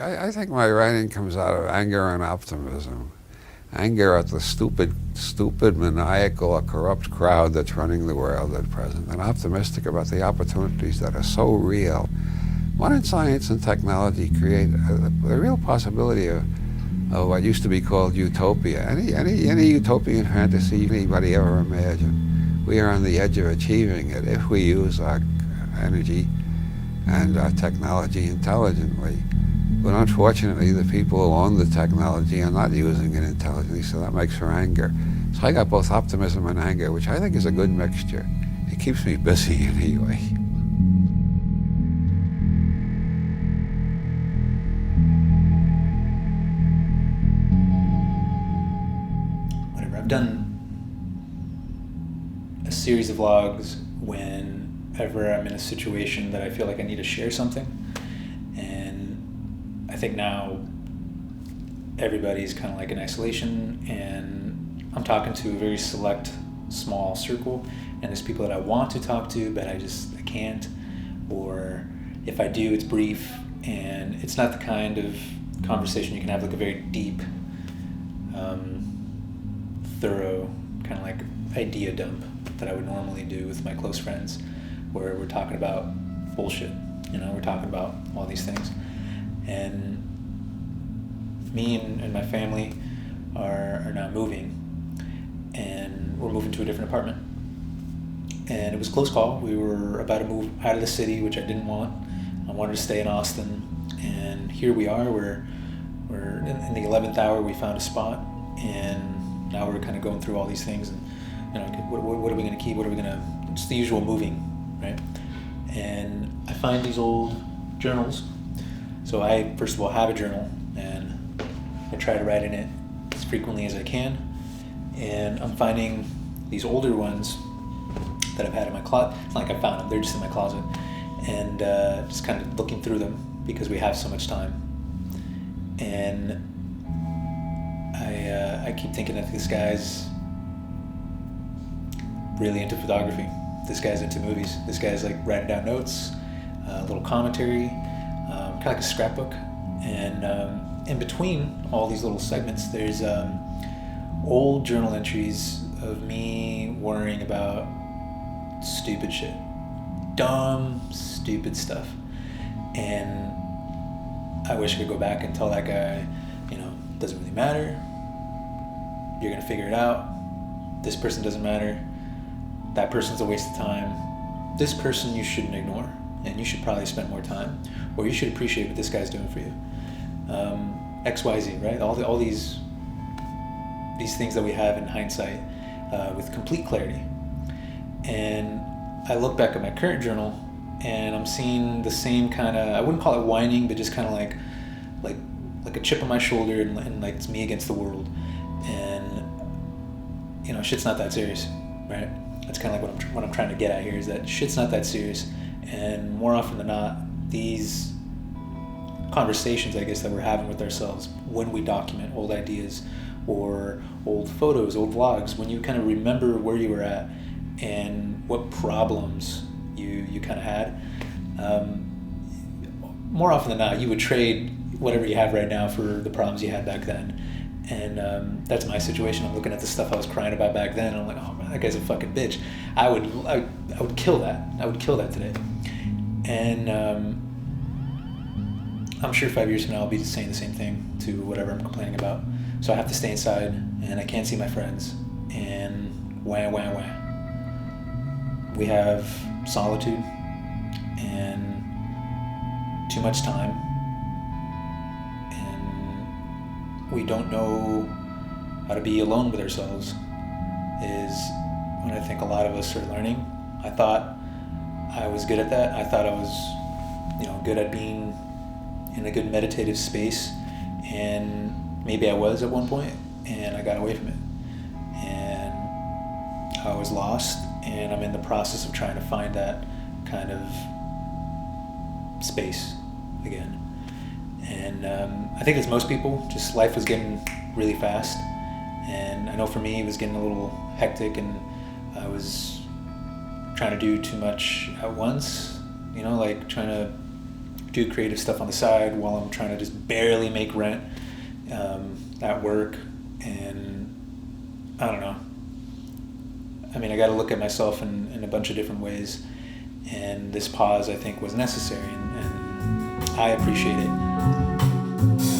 I think my writing comes out of anger and optimism. Anger at the stupid, maniacal, or corrupt crowd that's running the world at present, and optimistic about the opportunities that are so real. Modern science and technology create a real possibility of what used to be called utopia. Any utopian fantasy anybody ever imagined, we are on the edge of achieving it if we use our energy and our technology intelligently. But unfortunately, the people who own the technology are not using it intelligently, so that makes for anger. So I got both optimism and anger, which I think is a good mixture. It keeps me busy anyway. Whatever. I've done a series of vlogs whenever I'm in a situation that I feel like I need to share something. I think now everybody's kind of like in isolation, and I'm talking to a very select, small circle, and there's people that I want to talk to, but I can't, or if I do, it's brief, and it's not the kind of conversation you can have like a very deep, thorough kind of like idea dump that I would normally do with my close friends, where we're talking about bullshit, we're talking about all these things. And me and my family are now moving, and we're moving to a different apartment. And it was a close call. We were about to move out of the city, which I didn't want. I wanted to stay in Austin, and here we are. We're in the 11th hour. We found a spot, and now we're kind of going through all these things. And what are we going to keep? What are we going to? It's the usual moving, right? And I find these old journals. So I, first of all, have a journal, and I try to write in it as frequently as I can. And I'm finding these older ones that I've had in my closet. It's not like I found them, they're just in my closet. And just kind of looking through them because we have so much time. And I keep thinking that this guy's really into photography. This guy's into movies. This guy's like writing down notes, a little commentary, kind of like a scrapbook. And in between all these little segments, there's old journal entries of me worrying about stupid shit. Dumb, stupid stuff. And I wish I could go back and tell that guy, doesn't really matter. You're gonna figure it out. This person doesn't matter. That person's a waste of time. This person you shouldn't ignore, and you should probably spend more time, or you should appreciate what this guy's doing for you. XYZ, right? All these things that we have in hindsight with complete clarity. And I look back at my current journal, and I'm seeing the same kind of, I wouldn't call it whining, but just kind of like a chip on my shoulder, and like it's me against the world. And shit's not that serious, right? That's kind of like what I'm trying to get at here, is that shit's not that serious. And more often than not, these conversations, I guess, that we're having with ourselves when we document old ideas or old photos, old vlogs, when you kind of remember where you were at and what problems you kind of had, more often than not, you would trade whatever you have right now for the problems you had back then. And that's my situation. I'm looking at the stuff I was crying about back then, and I'm like, oh man, that guy's a fucking bitch. I would kill that. I would kill that today. And I'm sure 5 years from now I'll be saying the same thing to whatever I'm complaining about. So I have to stay inside, and I can't see my friends. And wah. We have solitude and too much time. We don't know how to be alone with ourselves, is what I think a lot of us are learning. I thought I was good at that. I thought I was, good at being in a good meditative space, and maybe I was at one point, and I got away from it. And I was lost, and I'm in the process of trying to find that kind of space again. And I think as most people, just life was getting really fast. And I know for me, it was getting a little hectic, and I was trying to do too much at once, like trying to do creative stuff on the side while I'm trying to just barely make rent at work. And I don't know. I mean, I got to look at myself in a bunch of different ways. And this pause, I think, was necessary, and I appreciate it.